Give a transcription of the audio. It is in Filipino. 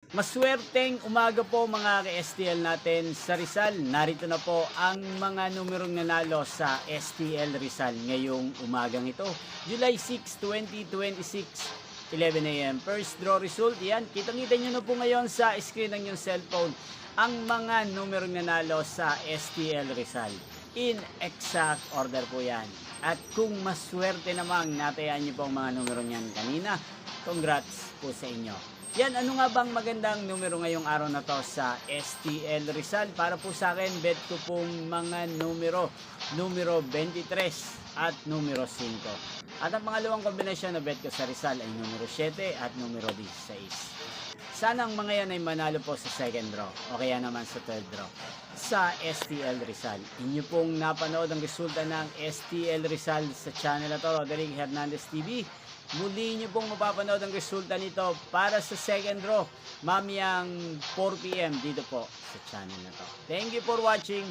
Maswerteng umaga po mga ka-STL natin sa Rizal. Narito na po ang mga numerong nanalo sa STL Rizal ngayong umagang ito. July 6, 2026, 11 a.m. First draw result. Yan, kitang-kita nyo na po ngayon sa screen ng yung cellphone ang mga numerong nanalo sa STL Rizal. In exact order po yan. At kung maswerte namang natayaan nyo po ang mga numerong yan kanina, congrats po sa inyo. Yan, ano nga bang magandang numero ngayong araw na to sa STL Rizal? Para po sa akin, bet ko pong mga numero 23 at numero 5. At ang pangalawang kombinasyon na bet ko sa Rizal ay numero 7 at numero 16. Sana ang mga yan ay manalo po sa second draw o kaya naman sa third draw sa STL Rizal. Inyo pong napanood ang resulta ng STL Rizal sa channel na to, Roderick Hernandez TV. Muli nyo pong mapapanood ang resulta nito para sa second draw mamayang 4 PM dito po sa channel na to. Thank you for watching.